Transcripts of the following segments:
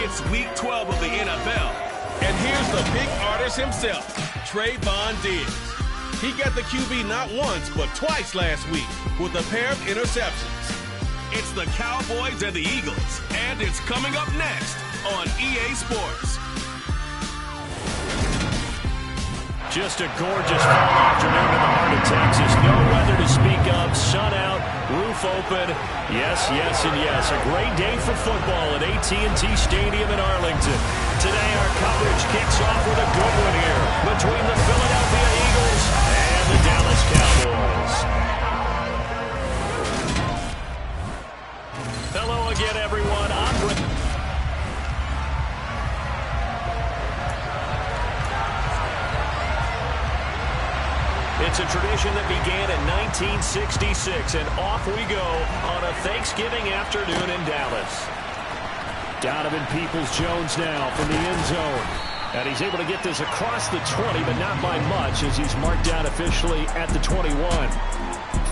It's Week 12 of the NFL. And here's the big artist himself, Trayvon Diggs. He got the QB not once, but twice last week with a pair of interceptions. It's the Cowboys and the Eagles, and it's coming up next on EA Sports. Just a gorgeous fall afternoon in the heart of Texas. No weather to speak of. Sun out, roof open. Yes, yes, and yes. A great day for football at AT&T Stadium in Arlington. Today our coverage kicks off with a good one here between the Philadelphia Eagles and the Dallas Cowboys. Hello again, everyone. I'm Rick. It's a tradition that began in 1966, and off we go on a Thanksgiving afternoon in Dallas. Donovan Peoples-Jones now from the end zone. And he's able to get this across the 20, but not by much, as he's marked down officially at the 21.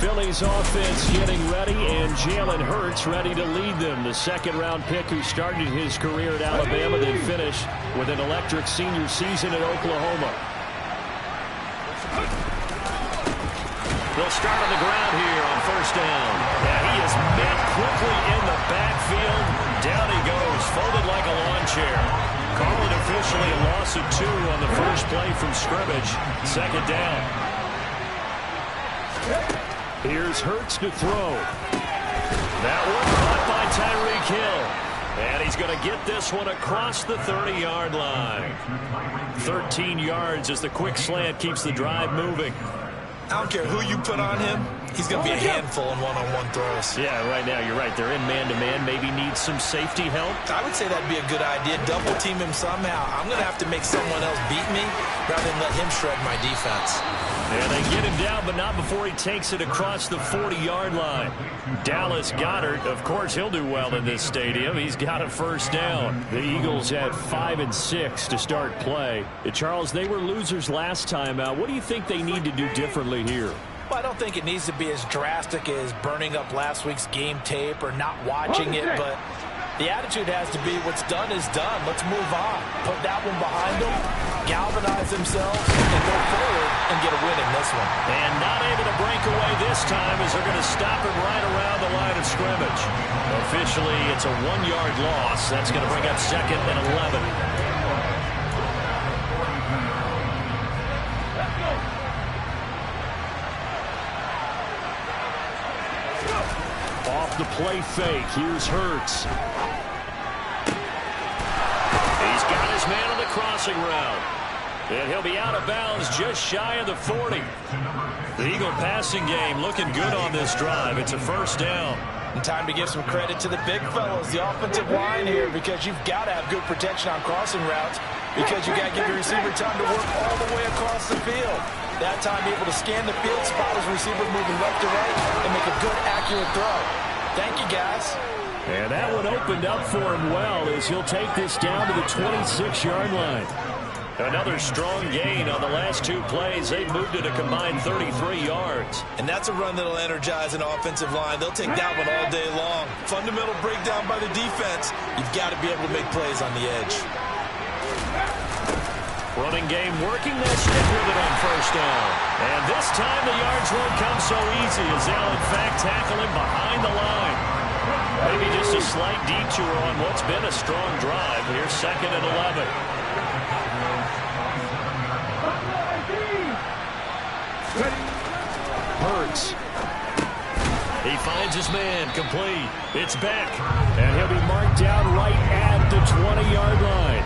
Philly's offense getting ready, and Jalen Hurts ready to lead them. The second-round pick who started his career at Alabama, then finished with an electric senior season at Oklahoma. They'll start on the ground here on first down. Yeah, he is met quickly in the backfield. Down he goes, folded like a lawn chair. Call it officially a loss of 2 on the first play from scrimmage. Second down. Here's Hurts to throw. That one caught by Tyreek Hill. And he's going to get this one across the 30-yard line. 13 yards as the quick slant keeps the drive moving. I don't care who you put on him. He's going to be a handful in one-on-one throws. Yeah, right now you're right. They're in man-to-man. Maybe need some safety help. I would say that'd be a good idea. Double team him somehow. I'm going to have to make someone else beat me rather than let him shred my defense. And they get him down, but not before he takes it across the 40-yard line. Dallas Goedert, of course, he'll do well in this stadium. He's got a first down. The Eagles had 5 and 6 to start play. Charles, they were losers last time out. What do you think they need to do differently here? Well, I don't think it needs to be as drastic as burning up last week's game tape or not watching it, but the attitude has to be what's done is done. Let's move on. Put that one behind them, galvanize themselves, and go forward and get a win in this one. And not able to break away this time as they're going to stop him right around the line of scrimmage. Officially, it's a 1-yard loss. That's going to bring up second and 11. Off the play fake. Here's Hurts. He's got his man on the crossing route. And he'll be out of bounds just shy of the 40. The Eagle passing game looking good on this drive. It's a first down. And time to give some credit to the big fellas, the offensive line here, because you've got to have good protection on crossing routes because you got to give your receiver time to work all the way across the field. That time able to scan the field, spot his receiver moving left to right, and make a good, accurate throw. Thank you, guys. And that one opened up for him well as he'll take this down to the 26-yard line. Another strong gain on the last 2 plays. They moved it a combined 33 yards. And that's a run that'll energize an offensive line. They'll take that one all day long. Fundamental breakdown by the defense. You've got to be able to make plays on the edge. Running game working. They'll stick with it on first down. And this time the yards won't come so easy as they'll in fact tackle him behind the line. Maybe just a slight detour on what's been a strong drive. Here's second and 11. Hurts. He finds his man complete. It's Beck. And he'll be marked down right at the 20-yard line.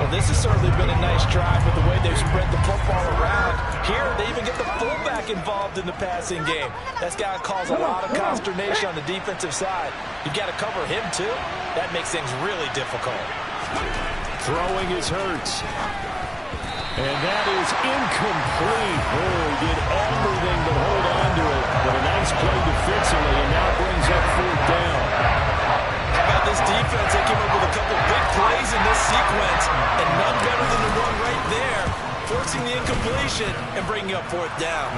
Well, this has certainly been a nice drive with the way they've spread the football around. Here, they even get the fullback involved in the passing game. That's got to cause a lot of consternation on the defensive side. You've got to cover him, too. That makes things really difficult. Throwing his Hurts. And that is incomplete. Oh, he did everything but hold on to it. But a nice play defensively, and now brings up fourth down. How about this defense? They came up with a couple big plays in this sequence, and none better than the one right there, forcing the incompletion and bringing up fourth down.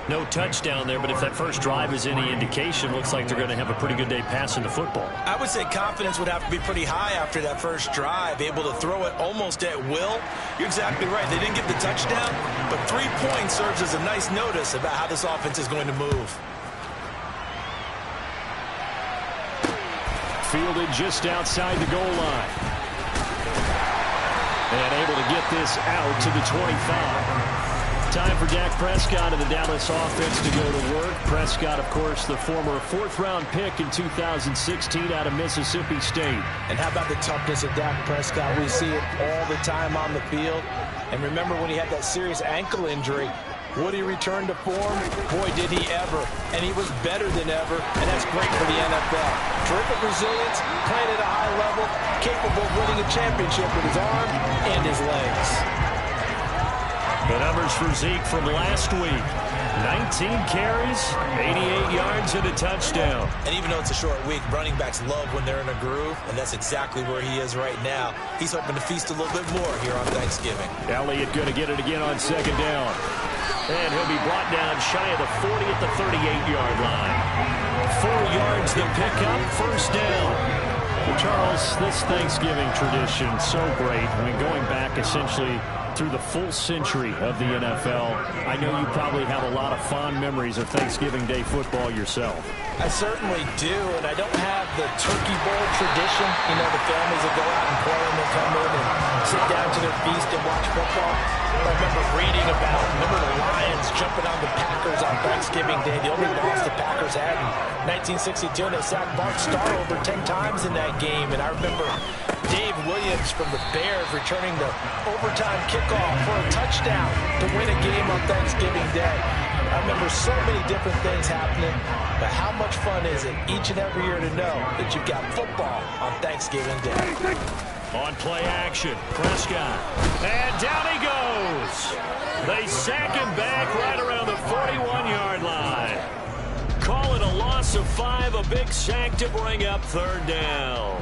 No touchdown there, but if that first drive is any indication, looks like they're going to have a pretty good day passing the football. I would say confidence would have to be pretty high after that first drive, able to throw it almost at will. You're exactly right. They didn't get the touchdown, but 3 points serves as a nice notice about how this offense is going to move. Fielded just outside the goal line. And able to get this out to the 25. Time for Dak Prescott and the Dallas offense to go to work. Prescott, of course, the former 4th-round pick in 2016 out of Mississippi State. And how about the toughness of Dak Prescott? We see it all the time on the field. And remember when he had that serious ankle injury, would he return to form? Boy, did he ever. And he was better than ever, and that's great for the NFL. Terrific resilience, playing at a high level, capable of winning a championship with his arm and his legs. The numbers for Zeke from last week. 19 carries, 88 yards, and a touchdown. And even though it's a short week, running backs love when they're in a groove, and that's exactly where he is right now. He's hoping to feast a little bit more here on Thanksgiving. Elliott going to get it again on 2nd down. And he'll be brought down shy of the 40 at the 38-yard line. 4 yards to pick up, 1st down. Well, Charles, this Thanksgiving tradition, so great. I mean, going back essentially through the full century of the NFL. I know you probably have a lot of fond memories of Thanksgiving Day football yourself. I certainly do, and I don't have the turkey bowl tradition. You know, the families that go out and play and they come in and sit down to their feast and watch football. I remember reading about, the Lions jumping on the Packers on Thanksgiving Day. The only loss the Packers had in 1962, and they sacked Bart Starr over 10 times in that game. And I remember Dave Williams from the Bears returning the overtime kickoff for a touchdown to win a game on Thanksgiving Day. I remember so many different things happening, but how much fun is it each and every year to know that you've got football on Thanksgiving Day? On play action, Prescott. And down he goes. They sack him back right around the 41-yard line. Call it a loss of 5, a big sack to bring up 3rd down.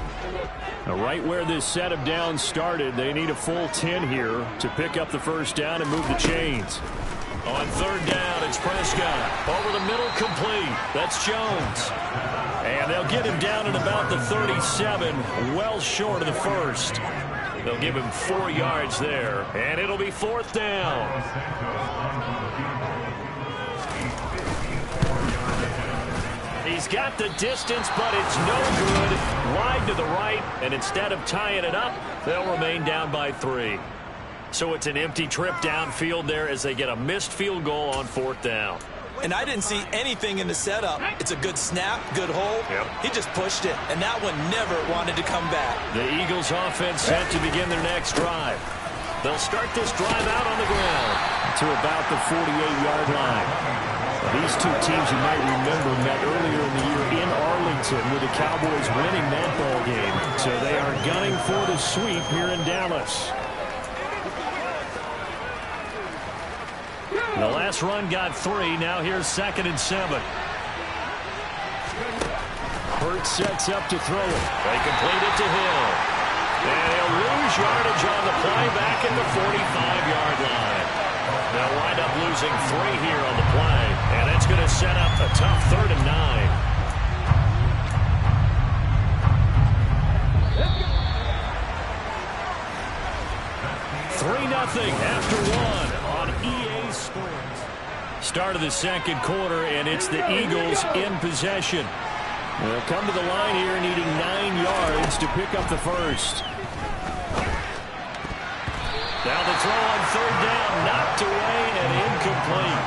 Now, right where this set of downs started, they need a full 10 here to pick up the 1st down and move the chains. On 3rd down, it's Prescott. Over the middle, complete. That's Jones. And they'll get him down at about the 37, well short of the 1st. They'll give him 4 yards there, and it'll be 4th down. He's got the distance, but it's no good. Wide to the right, and instead of tying it up, they'll remain down by 3. So it's an empty trip downfield there as they get a missed field goal on 4th down. And I didn't see anything in the setup. It's a good snap, good hold. Yep. He just pushed it, and that one never wanted to come back. The Eagles offense set to begin their next drive. They'll start this drive out on the ground to about the 48-yard line. These two teams, you might remember, met earlier in the year in Arlington with the Cowboys winning that ball game. So they are gunning for the sweep here in Dallas. The last run got 3. Now here's 2nd and 7. Hurts sets up to throw it. They complete it to Hill. And he'll lose yardage on the play back at the 45-yard line. They'll wind up losing 3 here on the play. And it's going to set up a tough 3rd and 9. After 1 on EA Sports. Start of the 2nd quarter, and it's the Eagles in possession. They'll come to the line here needing 9 yards to pick up the 1st. Now the throw on 3rd down, knocked away and incomplete.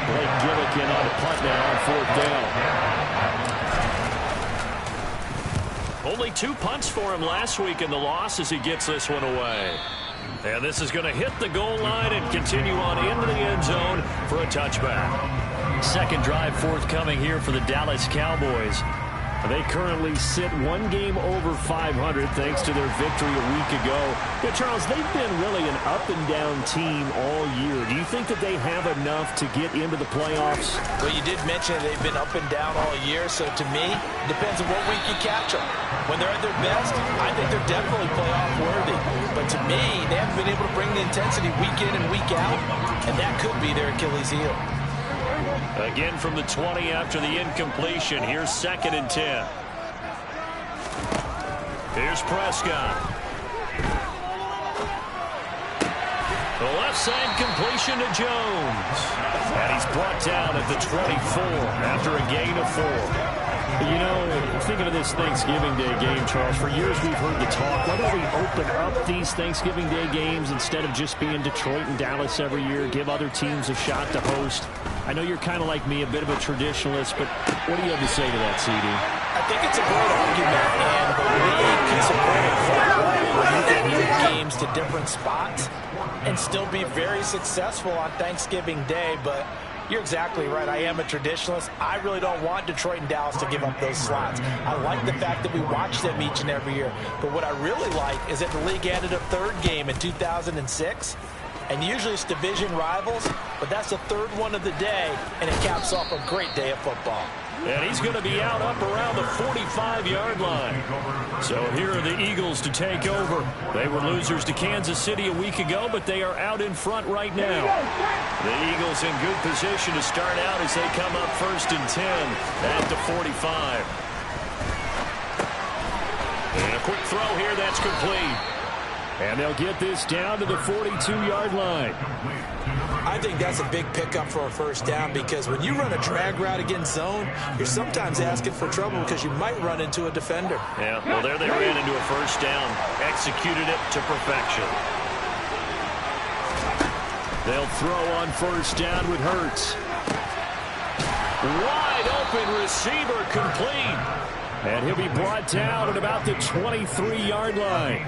Blake Gillikin on a punt now on 4th down. Only 2 punts for him last week in the loss as he gets this one away. And this is going to hit the goal line and continue on into the end zone for a touchback. 2nd drive forthcoming here for the Dallas Cowboys. They currently sit 1 game over 500 thanks to their victory a week ago. Yeah, Charles, they've been really an up-and-down team all year. Do you think that they have enough to get into the playoffs? Well, you did mention they've been up and down all year, so to me, it depends on what week you catch them. When they're at their best, I think they're definitely playoff worthy. But to me, they haven't been able to bring the intensity week in and week out, and that could be their Achilles heel. Again from the 20 after the incompletion. Here's 2nd and 10. Here's Prescott. The left side completion to Jones. And he's brought down at the 24 after a gain of 4. You know, thinking of this Thanksgiving Day game, Charles, for years we've heard the talk, why don't we open up these Thanksgiving Day games instead of just being Detroit and Dallas every year, give other teams a shot to host? I know you're kind of like me, a bit of a traditionalist, but what do you have to say to that, CD? I think it's a great argument, and the league can support it where you can move games to different spots and still be very successful on Thanksgiving Day, but you're exactly right. I am a traditionalist. I really don't want Detroit and Dallas to give up those slots. I like the fact that we watch them each and every year. But what I really like is that the league added a 3rd game in 2006. And usually it's division rivals, but that's the 3rd one of the day, and it caps off a great day of football. And he's going to be out up around the 45-yard line. So here are the Eagles to take over. They were losers to Kansas City a week ago, but they are out in front right now. The Eagles in good position to start out as they come up 1st and 10 at the 45. And a quick throw here that's complete. And they'll get this down to the 42-yard line. I think that's a big pickup for a 1st down, because when you run a drag route against zone, you're sometimes asking for trouble because you might run into a defender. Yeah, well, there they ran into a 1st down. Executed it to perfection. They'll throw on 1st down with Hurts. Wide open receiver complete. And he'll be brought down at about the 23-yard line.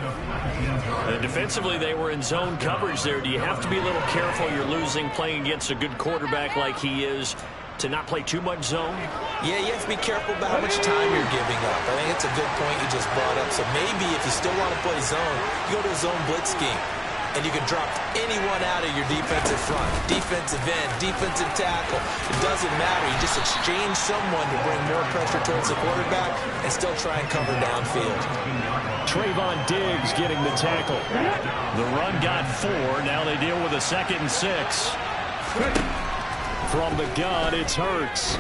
And defensively, they were in zone coverage there. Do you have to be a little careful? You're losing playing against a good quarterback like he is to not play too much zone? Yeah, you have to be careful about how much time you're giving up. I think it's a good point you just brought up. So maybe if you still want to play zone, you go to a zone blitz scheme. And you can drop anyone out of your defensive front, defensive end, defensive tackle. It doesn't matter. You just exchange someone to bring more pressure towards the quarterback and still try and cover downfield. Trayvon Diggs getting the tackle. The run got 4. Now they deal with a 2nd and 6. From the gun, it's Hurts.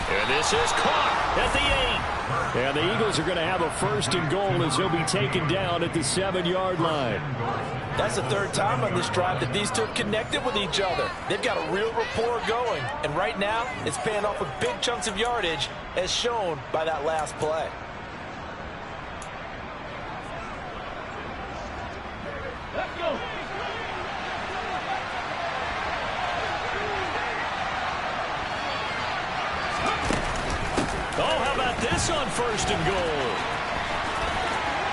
And this is caught at the 8. And the Eagles are going to have a 1st and goal as he'll be taken down at the 7-yard line. That's the 3rd time on this drive that these two have connected with each other. They've got a real rapport going. And right now, it's paying off with big chunks of yardage, as shown by that last play. Let's go. Oh, how about this on 1st and goal?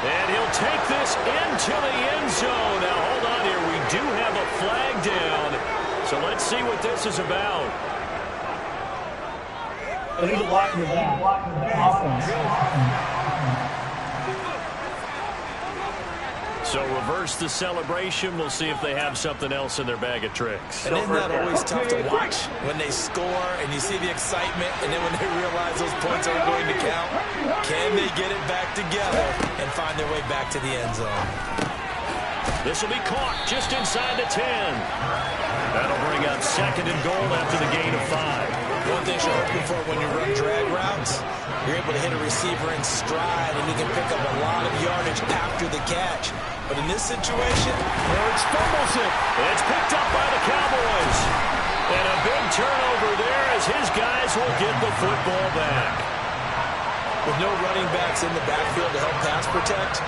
And he'll take this into the end zone. Now, hold on here. We do have a flag down. So let's see what this is about. He's blocking the offense. So reverse the celebration. We'll see if they have something else in their bag of tricks. And isn't that always tough to watch when they score and you see the excitement, and then when they realize those points aren't going to count? Can they get it back together and find their way back to the end zone? This will be caught just inside the 10. That'll bring up 2nd and goal after the gain of 5. One thing you're hoping for when you run drag routes, you're able to hit a receiver in stride, and you can pick up a lot of yardage after the catch. But in this situation, Hurts fumbles it. It's picked up by the Cowboys. And a big turnover there as his guys will get the football back. With no running backs in the backfield to help pass protect,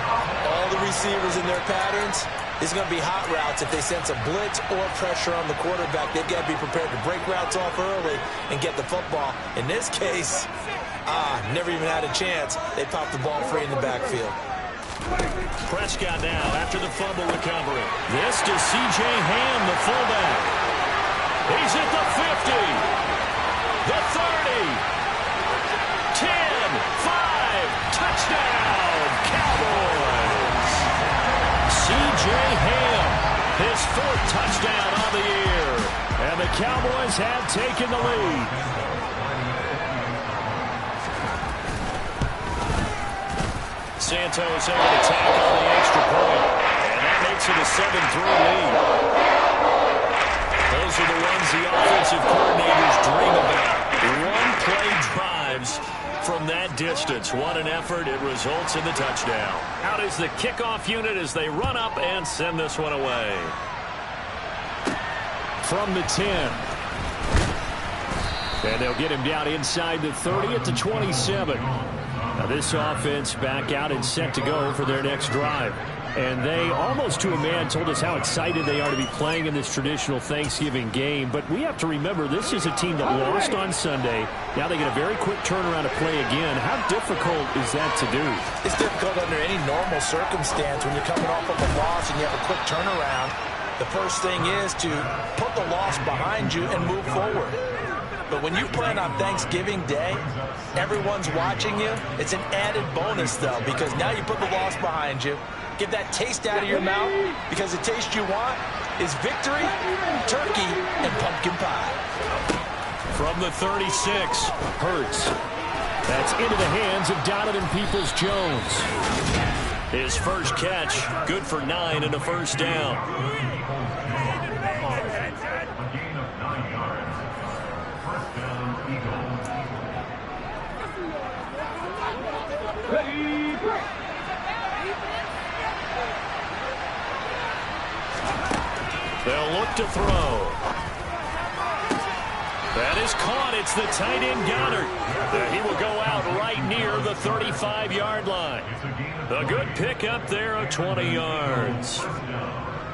all the receivers in their patterns, it's going to be hot routes. If they sense a blitz or pressure on the quarterback, they've got to be prepared to break routes off early and get the football. In this case, never even had a chance. They popped the ball free in the backfield. Prescott now after the fumble recovery. This to C.J. Ham, the fullback. He's at the 50, the 30, 10, 5, touchdown, Cowboys. C.J. Ham, his 4th touchdown on the year. And the Cowboys have taken the lead. Santos able to tackle on the extra point. And that makes it a 7-3 lead. Those are the ones the offensive coordinators dream about. One-play drives from that distance. What an effort. It results in the touchdown. Out is the kickoff unit as they run up and send this one away. From the 10. And they'll get him down inside the 30 at the 27. Now this offense back out and set to go for their next drive. And they, almost to a man, told us how excited they are to be playing in this traditional Thanksgiving game. But we have to remember, this is a team that lost on Sunday. Now they get a very quick turnaround to play again. How difficult is that to do? It's difficult under any normal circumstance when you're coming off of a loss and you have a quick turnaround. The first thing is to put the loss behind you and move forward. But when you play on Thanksgiving Day, everyone's watching you. It's an added bonus, though, because now you put the loss behind you. Get that taste out of your mouth, because the taste you want is victory, turkey, and pumpkin pie. From the 36, Hurts. That's into the hands of Donovan Peoples-Jones. His first catch, good for 9 and a first down. They'll look to throw. That is caught. It's the tight end Goddard. He will go out right near the 35-yard line. A good pickup there of 20 yards.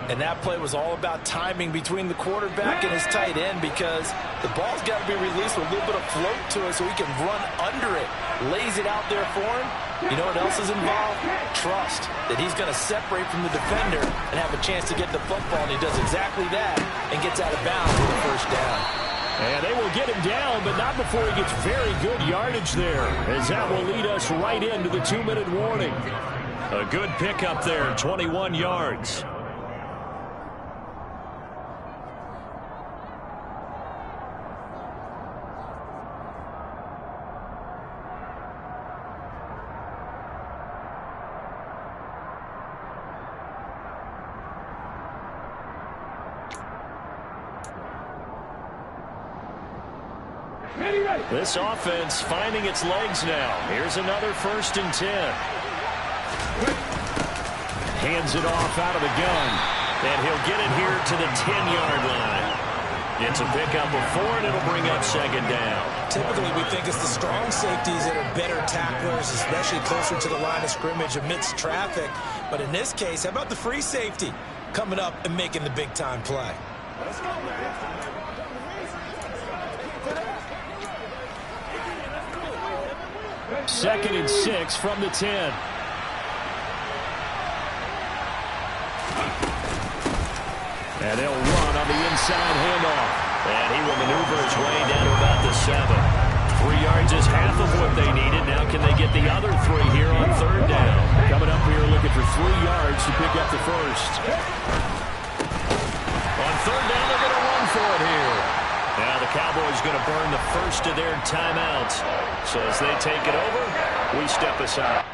And that play was all about timing between the quarterback and his tight end, because the ball's got to be released with a little bit of float to it so he can run under it. Lays it out there for him. You know what else is involved? Trust that he's going to separate from the defender and have a chance to get the football, and he does exactly that and gets out of bounds with a first down. And they will get him down, but not before he gets very good yardage there, as that will lead us right into the 2-minute warning. A good pickup there, 21 yards. This offense finding its legs now. Here's another 1st and 10. Hands it off out of the gun. And he'll get it here to the 10-yard line. It's a pickup of 4, and it'll bring up 2nd down. Typically, we think it's the strong safeties that are better tacklers, especially closer to the line of scrimmage amidst traffic. But in this case, how about the free safety coming up and making the big-time play? Let's go, man. 2nd and 6 from the 10. And they'll run on the inside handoff. And he will maneuver his way down to about the 7. 3 yards is half of what they needed. Now can they get the other 3 here on 3rd down? Coming up here looking for 3 yards to pick up the first. On 3rd down, they're going to run for it here. Now the Cowboys going to burn the first of their timeouts. So as they take it over, we step aside.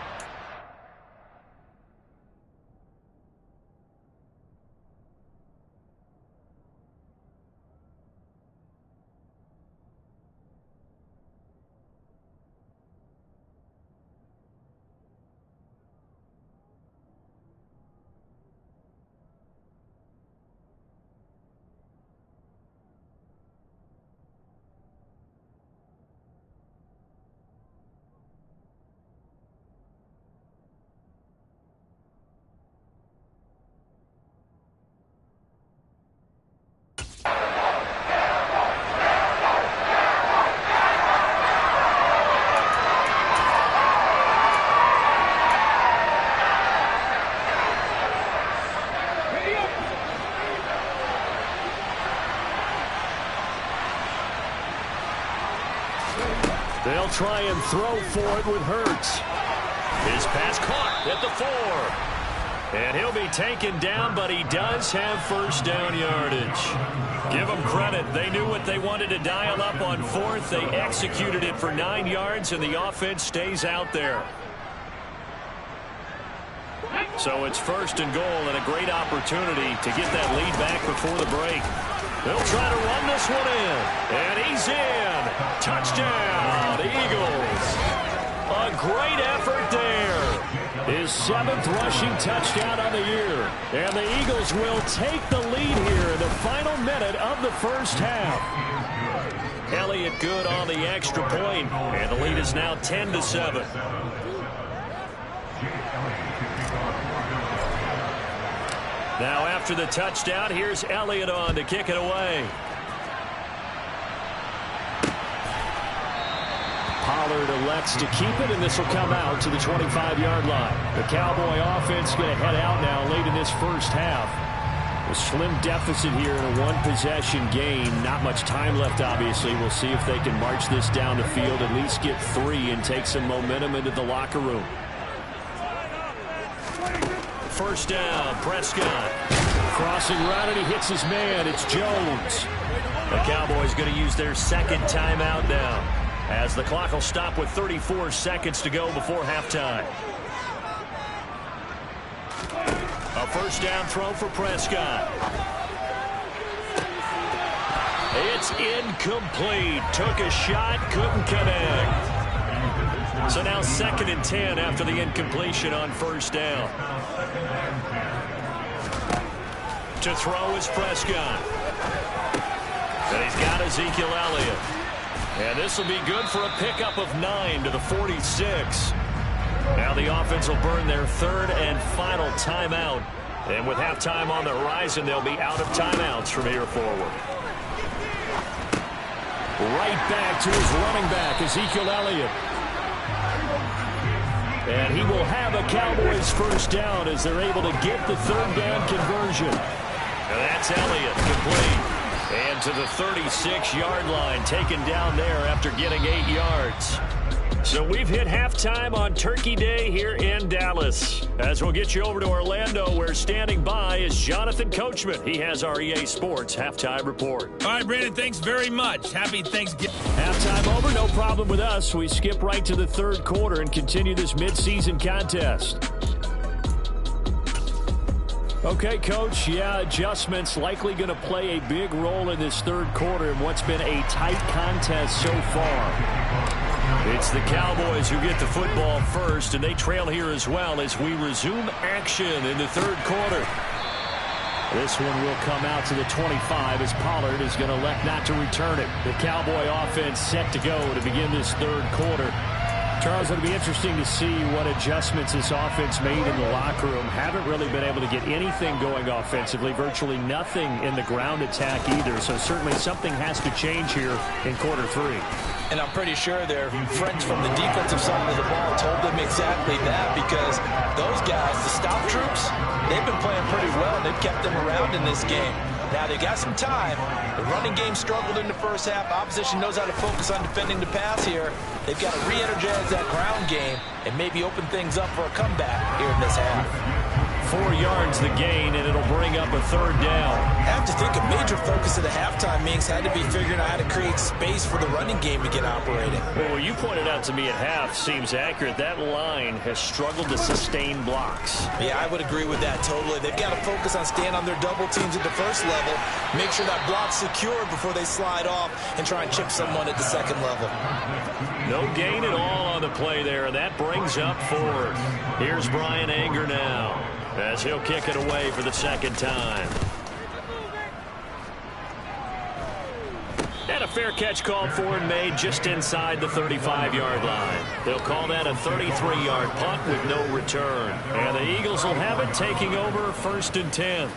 They'll try and throw for it with Hurts. His pass caught at the 4. And he'll be taken down, but he does have first down yardage. Give them credit. They knew what they wanted to dial up on 4th. They executed it for 9 yards, and the offense stays out there. So it's 1st and goal, and a great opportunity to get that lead back before the break. They'll try to run this one in. And he's in. Touchdown, Eagles. A great effort there. His 7th rushing touchdown on the year. And the Eagles will take the lead here in the final minute of the first half. Elliott good on the extra point, and the lead is now 10-7. Now after the touchdown, here's Elliott on to kick it away. Pollard elects to keep it, and this will come out to the 25-yard line. The Cowboy offense going to head out now late in this first half. A slim deficit here in a one-possession game. Not much time left, obviously. We'll see if they can march this down the field, at least get 3, and take some momentum into the locker room. First down, Prescott. Crossing right, and he hits his man. It's Jones. The Cowboys going to use their second timeout now, as the clock will stop with 34 seconds to go before halftime. A first down throw for Prescott. It's incomplete. Took a shot, couldn't connect. So now 2nd and 10 after the incompletion on first down. To throw is Prescott. And he's got Ezekiel Elliott. And this will be good for a pickup of 9 to the 46. Now the offense will burn their 3rd and final timeout. And with halftime on the horizon, they'll be out of timeouts from here forward. Right back to his running back, Ezekiel Elliott. And he will have a Cowboys first down as they're able to get the 3rd down conversion. And that's Elliott complete. And to the 36-yard line, taken down there after getting 8 yards. So we've hit halftime on Turkey Day here in Dallas. As we'll get you over to Orlando, where standing by is Jonathan Coachman. He has our EA Sports halftime report. All right, Brandon, thanks very much. Happy Thanksgiving. Halftime over, no problem with us. We skip right to the 3rd quarter and continue this midseason contest. Okay, Coach, yeah, adjustments likely going to play a big role in this 3rd quarter in what's been a tight contest so far. It's the Cowboys who get the football first, and they trail here as well as we resume action in the 3rd quarter. This one will come out to the 25 as Pollard is going to elect not to return it. The Cowboy offense set to go to begin this 3rd quarter. Charles, it'll be interesting to see what adjustments this offense made in the locker room. Haven't really been able to get anything going offensively, virtually nothing in the ground attack either. So certainly something has to change here in quarter 3. And I'm pretty sure their friends from the defensive side of the ball told them exactly that, because those guys, the stop troops, they've been playing pretty well. They've kept them around in this game. Now they got some time. The running game struggled in the first half. Opposition knows how to focus on defending the pass here. They've got to re-energize that ground game and maybe open things up for a comeback here in this half. 4 yards the gain, and it'll bring up a 3rd down. I have to think a major focus of the halftime meetings had to be figuring out how to create space for the running game to get operating. Well, what you pointed out to me at half seems accurate. That line has struggled to sustain blocks. Yeah, I would agree with that totally. They've got to focus on staying on their double teams at the first level, make sure that block's secured before they slide off and try and chip someone at the 2nd level. No gain at all on the play there, and that brings up 4th. Here's Brian Anger now, as he'll kick it away for the 2nd time. And a fair catch called for and made just inside the 35-yard line. They'll call that a 33-yard punt with no return. And the Eagles will have it, taking over 1st and 10.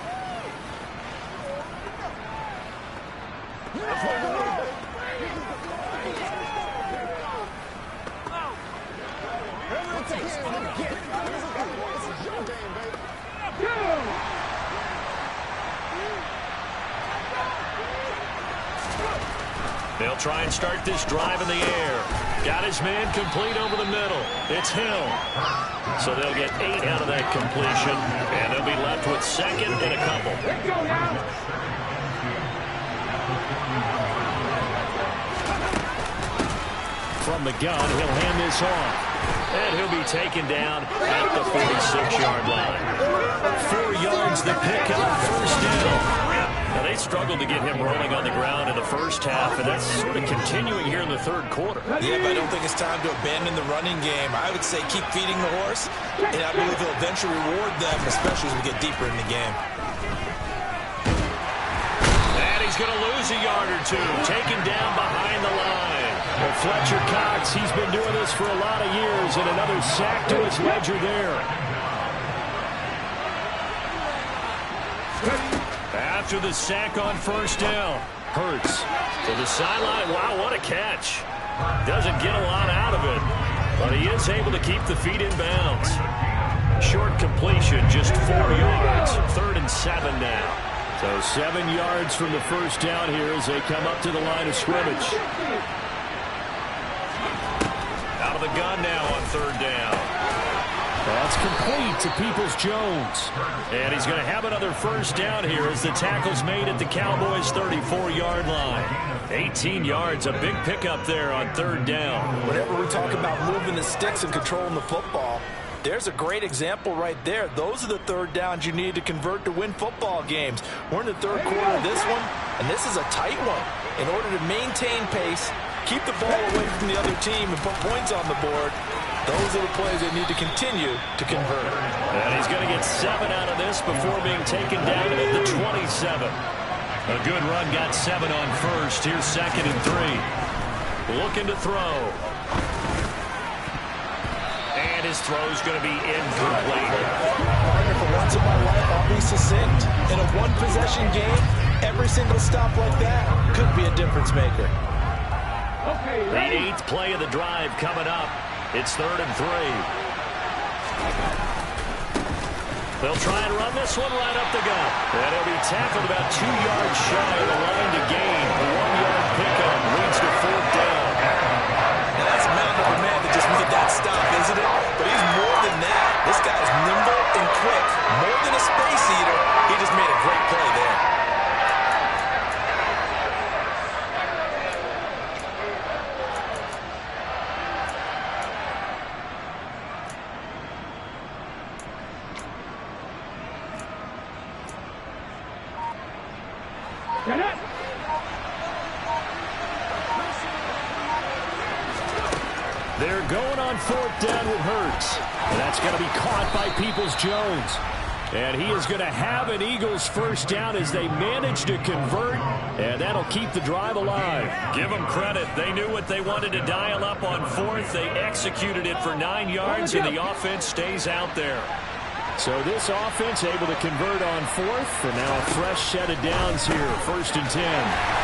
They'll try and start this drive in the air. Got his man complete over the middle. It's Hill. So they'll get 8 out of that completion, and they'll be left with 2nd and a couple. From the gun, he'll hand this off. And he'll be taken down at the 46-yard line. 4 yards the pickup, 1st down. And they struggled to get him rolling on the ground in the first half, and that's sort of continuing here in the third quarter. Yeah, but I don't think it's time to abandon the running game. I would say keep feeding the horse, and I believe he'll eventually reward them, especially as we get deeper in the game. And he's going to lose a yard or two, taken down behind the line. Well, Fletcher Cox, he's been doing this for a lot of years, and another sack to his ledger there. After the sack on first down, Hurts to the sideline. Wow, what a catch. Doesn't get a lot out of it, but he is able to keep the feet in bounds. Short completion, just 4 yards. 3rd and 7 now. So 7 yards from the first down here as they come up to the line of scrimmage. Out of the gun now on 3rd down. That's complete to Peoples-Jones. And he's going to have another first down here as the tackle's made at the Cowboys' 34-yard line. 18 yards, a big pickup there on 3rd down. Whenever we talk about moving the sticks and controlling the football, there's a great example right there. Those are the 3rd downs you need to convert to win football games. We're in the 3rd quarter of this one, and this is a tight one. In order to maintain pace, keep the ball away from the other team, and put points on the board, those are the plays they need to continue to convert. And he's going to get 7 out of this before being taken down at the 27. A good run, got 7 on first. Here's 2nd and 3. Looking to throw. And his throw's going to be incomplete. For once in my life, I'll be succinct. In a one-possession game, every single stop like that could be a difference maker. The 8th play of the drive coming up. It's 3rd and 3. They'll try and run this one right up the gut. And he'll be tackled about 2 yards shy of the line to gain. A 1-yard pickup leads to 4th down. Now that's mountain of a man that just made that stop, isn't it? But he's more than that. This guy's nimble and quick. More than a space eater. He just made a great play there. They're going on 4th down with Hurts. And that's going to be caught by Peoples-Jones. And he is going to have an Eagles first down as they manage to convert. And that'll keep the drive alive. Give them credit. They knew what they wanted to dial up on 4th. They executed it for 9 yards, and the offense stays out there. So this offense able to convert on 4th. And now a fresh set of downs here. 1st and 10.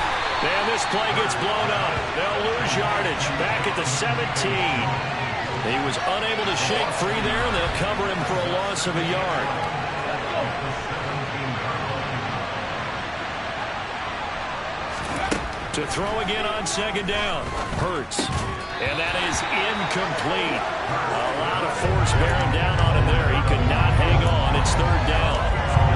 And this play gets blown up. They'll lose yardage. Back at the 17. He was unable to shake free there, and they'll cover him for a loss of a yard. To throw again on 2nd down. Hurts. And that is incomplete. A lot of force bearing down on him there. He could not hang on. It's 3rd down.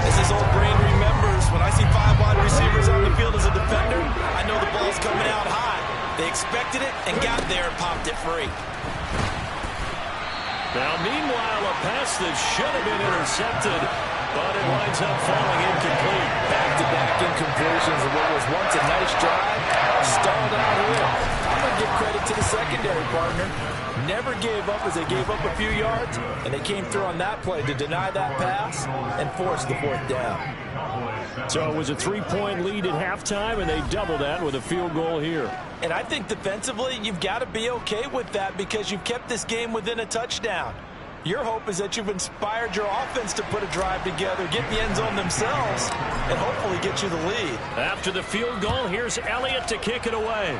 As his old brain remembers, when I see 5 wide receivers on the field as a defender, I know the ball's coming out high. They expected it and got there and popped it free. Now, meanwhile, a pass that should have been intercepted, but it winds up falling incomplete. Back-to-back incompletions of what was once a nice drive, stalled out here. I'm going to give credit to the secondary partner. Never gave up as they gave up a few yards, and they came through on that play to deny that pass and force the 4th down. So it was a 3-point lead at halftime, and they doubled that with a field goal here. And I think defensively, you've got to be okay with that because you've kept this game within a touchdown. Your hope is that you've inspired your offense to put a drive together, get the end zone themselves, and hopefully get you the lead. After the field goal, here's Elliott to kick it away.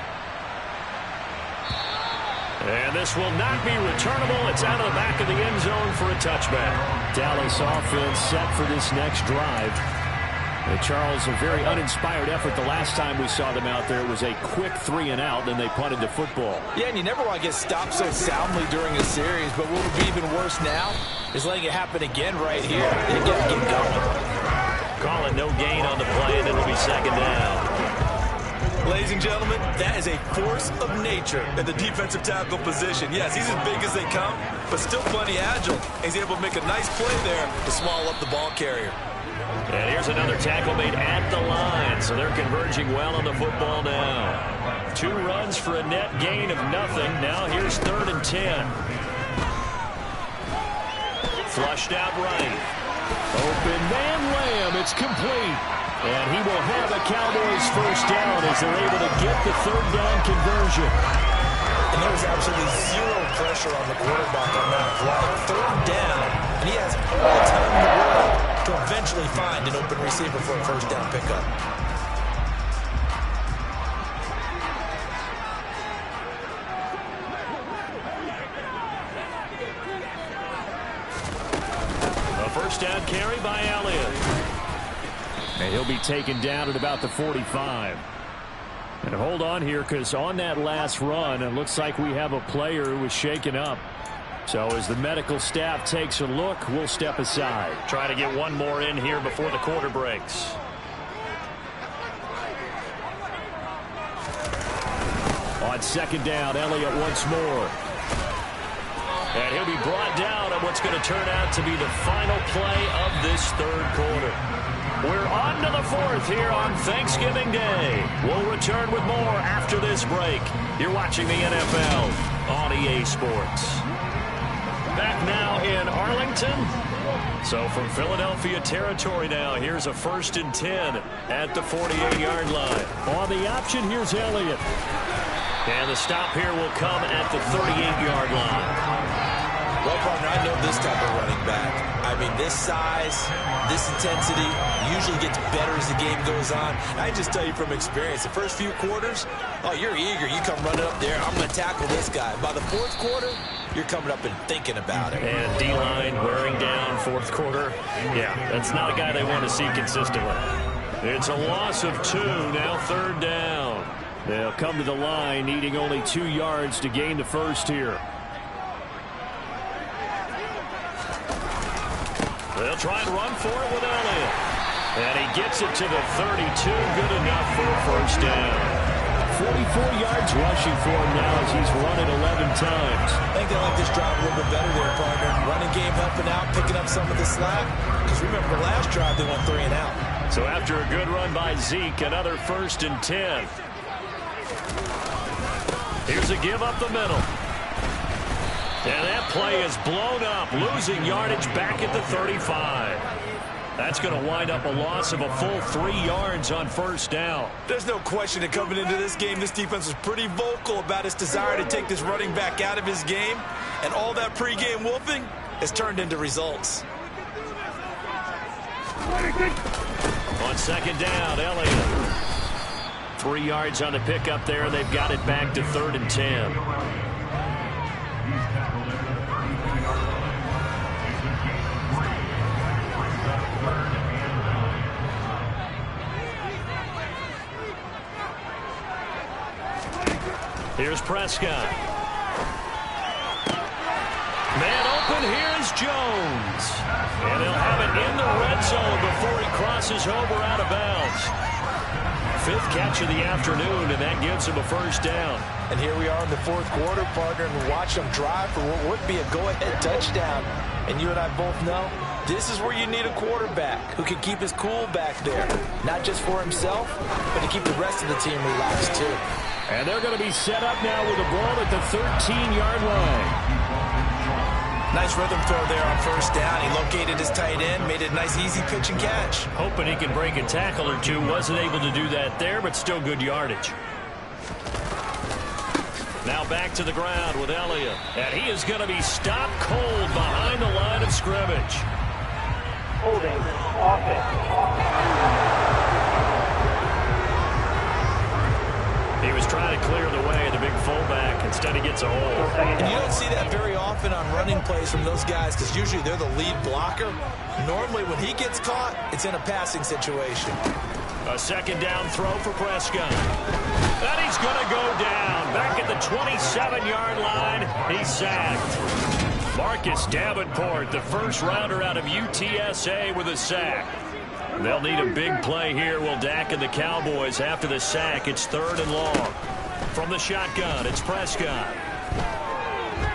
And this will not be returnable. It's out of the back of the end zone for a touchback. Dallas offense set for this next drive. And Charles, a very uninspired effort the last time we saw them out there. It was a quick 3-and-out, then they punted the football. Yeah, and you never want to get stopped so soundly during a series, but what would be even worse now is letting it happen again right here. They got to get going. Call it no gain on the play, and it'll be 2nd down. Ladies and gentlemen, that is a force of nature at the defensive tackle position. Yes, he's as big as they come, but still plenty agile. He's able to make a nice play there to swallow up the ball carrier. And here's another tackle made at the line. So they're converging well on the football now. 2 runs for a net gain of nothing. Now here's 3rd and 10. Flushed out right. Open man Lamb. It's complete. And he will have a Cowboys first down as they're able to get the 3rd down conversion. And there was absolutely zero pressure on the quarterback on that play. 3rd down, and he has all the time in the world to eventually find an open receiver for a first down pickup. A first down carry by Elliott. And he'll be taken down at about the 45. And hold on here, because on that last run, it looks like we have a player who was shaken up. So as the medical staff takes a look, we'll step aside. Try to get one more in here before the quarter breaks. On 2nd down, Elliott once more. And he'll be brought down on what's going to turn out to be the final play of this 3rd quarter. We're on to the 4th here on Thanksgiving Day. We'll return with more after this break. You're watching the NFL on EA Sports. Back now in Arlington. So from Philadelphia territory now, here's a 1st and 10 at the 48-yard line. On the option, here's Elliott. And the stop here will come at the 38-yard line. Well, partner, I know this type of running back. I mean, this size, this intensity usually gets better as the game goes on. I just tell you from experience, the first few quarters, oh, you're eager. You come running up there, I'm going to tackle this guy. By the 4th quarter, you're coming up and thinking about it. And D-line wearing down 4th quarter. Yeah, that's not a guy they want to see consistently. It's a loss of 2, now 3rd down. They'll come to the line needing only 2 yards to gain the first here. They'll try and run for it with Elliott. And he gets it to the 32. Good enough for a first down. 44 yards rushing for him now as he's run it 11 times. I think they like this drive a little bit better there, partner. Running game helping out, picking up some of the slack. Because remember, the last drive they went 3 and out. So after a good run by Zeke, another 1st and 10. Here's a give up the middle. And that play is blown up, losing yardage back at the 35. That's going to wind up a loss of a full 3 yards on first down. There's no question that coming into this game, this defense was pretty vocal about its desire to take this running back out of his game. And all that pregame wolfing has turned into results. On 2nd down, Elliott. 3 yards on the pickup there, and they've got it back to 3rd and 10. Here's Prescott. Man open, here's Jones. And he'll have it in the red zone before he crosses over out of bounds. 5th catch of the afternoon, and that gives him a first down. And here we are in the 4th quarter, partner, and watch them drive for what would be a go-ahead touchdown. And you and I both know this is where you need a quarterback who can keep his cool back there. Not just for himself, but to keep the rest of the team relaxed, too. And they're going to be set up now with the ball at the 13-yard line. Nice rhythm throw there on first down. He located his tight end, made it a nice, easy pitch and catch. Hoping he can break a tackle or two. Wasn't able to do that there, but still good yardage. Now back to the ground with Elliott. And he is going to be stopped cold behind the line of scrimmage. Holding offense. He was trying to clear the way, the big fullback. Instead, he gets a hold. And you don't see that very often on running plays from those guys because usually they're the lead blocker. Normally, when he gets caught, it's in a passing situation. A 2nd down throw for Prescott. And he's going to go down. Back at the 27-yard line, he's sacked. Marcus Davenport, the first rounder out of UTSA with a sack. They'll need a big play here. Will Dak and the Cowboys after the sack. It's 3rd and long. From the shotgun, it's Prescott.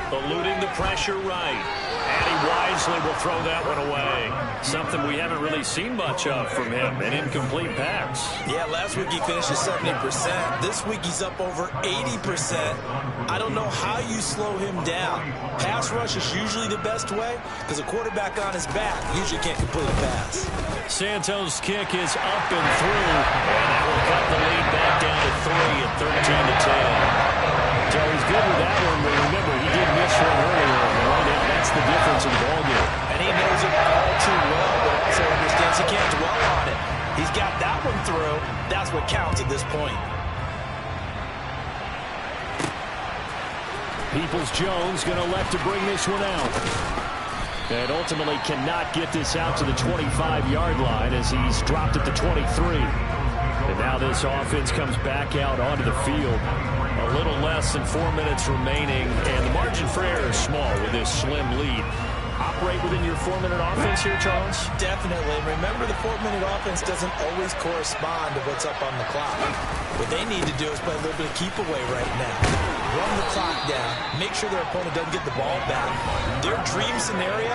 Eluding the pressure right. And he wisely will throw that one away. Something we haven't really seen much of from him. An incomplete pass. yards. Yeah, last week he finished at 70%. This week he's up over 80%. I don't know how you slow him down. Pass rush is usually the best way because a quarterback on his back usually can't complete a pass. Santos' kick is up and through, and that will cut the lead back down to 3 at 13-10. So he's good with that one, but remember, he did miss one earlier. And that's the difference in the ballgame. And he knows it all too well, but also understands he can't dwell on it. He's got that one through. That's what counts at this point. Peoples-Jones going to elect to bring this one out. And ultimately cannot get this out to the 25-yard line as he's dropped at the 23. And now this offense comes back out onto the field. A little less than 4 minutes remaining, and the margin for error is small with this slim lead. Operate within your 4-minute offense here, Charles? Definitely. Remember, the 4-minute offense doesn't always correspond to what's up on the clock. What they need to do is play a little bit of keep away right now. Run the clock down. Make sure their opponent doesn't get the ball back. Their dream scenario,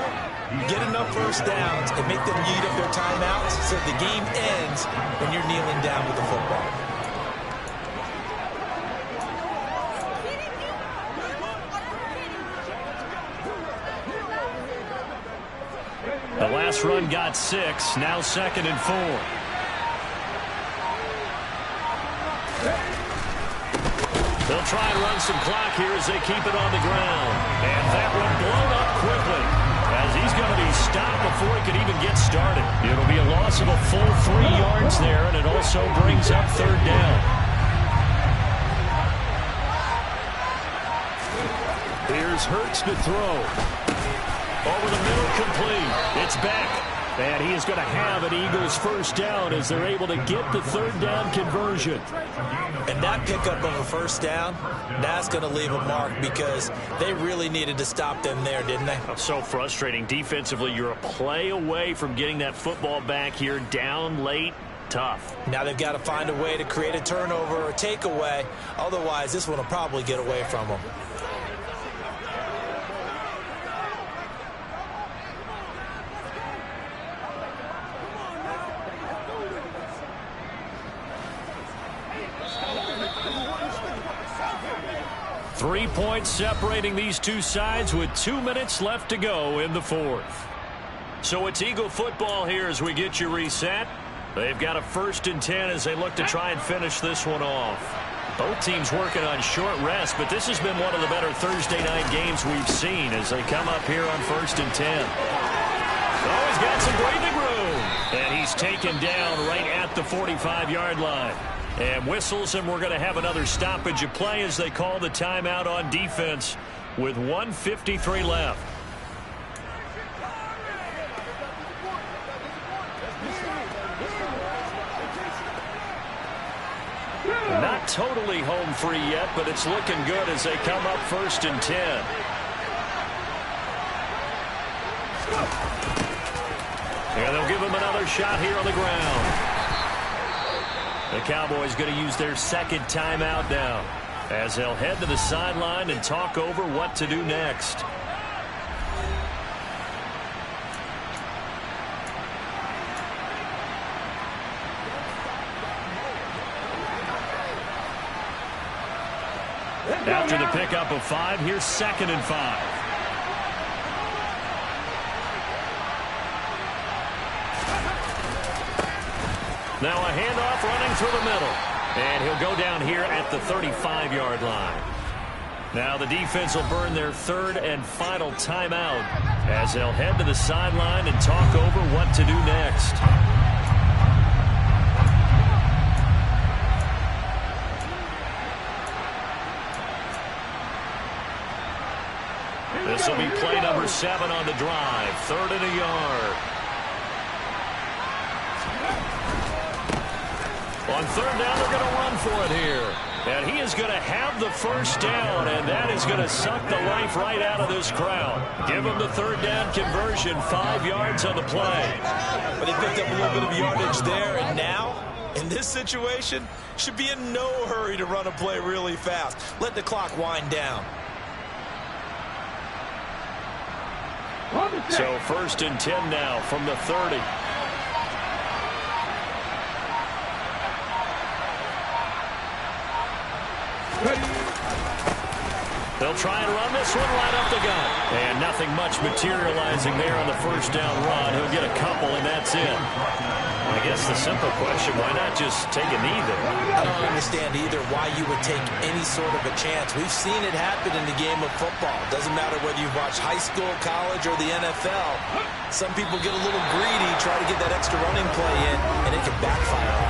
get enough first downs and make them eat up their timeouts so the game ends when you're kneeling down with the football. The last run got 6, now 2nd and 4. They'll try and run some clock here as they keep it on the ground. And that one blown up quickly as he's going to be stopped before he can even get started. It'll be a loss of a full 3 yards there, and it also brings up 3rd down. Here's Hurts to throw. Over the middle, complete. It's back. And he is going to have an Eagles first down as they're able to get the 3rd down conversion. And that pickup of a first down, that's going to leave a mark because they really needed to stop them there, didn't they? So frustrating. Defensively, you're a play away from getting that football back here down late. Tough. Now they've got to find a way to create a turnover or takeaway. Otherwise, this one will probably get away from them. Three points separating these two sides with 2 minutes left to go in the 4th. So it's Eagle football here as we get you reset. They've got a 1st and 10 as they look to try and finish this one off. Both teams working on short rest, but this has been one of the better Thursday night games we've seen as they come up here on 1st and 10. Oh, he's got some breathing room. And he's taken down right at the 45-yard line. And whistles, and we're going to have another stoppage of play as they call the timeout on defense with 1:53 left. Not totally home free yet, but it's looking good as they come up 1st and 10. And they'll give him another shot here on the ground. The Cowboys going to use their 2nd timeout now as they'll head to the sideline and talk over what to do next. After the pickup of 5, here's 2nd and 5. Now a handoff running through the middle. And he'll go down here at the 35-yard line. Now the defense will burn their 3rd and final timeout as they'll head to the sideline and talk over what to do next. This will be play number 7 on the drive. 3rd and a yard. On 3rd down, they're going to run for it here. And he is going to have the first down, and that is going to suck the life right out of this crowd. Give him the 3rd down conversion, 5 yards on the play. But they picked up a little bit of yardage there, and now, in this situation, should be in no hurry to run a play really fast. Let the clock wind down. So 1st and 10 now from the 30. They'll try and run this one right up the gut. And nothing much materializing there on the first down run. He'll get a couple, and that's it. I guess the simple question, why not just take a knee there? I don't understand either why you would take any sort of a chance. We've seen it happen in the game of football. Doesn't matter whether you watch high school, college, or the NFL. Some people get a little greedy, try to get that extra running play in, and it can backfire on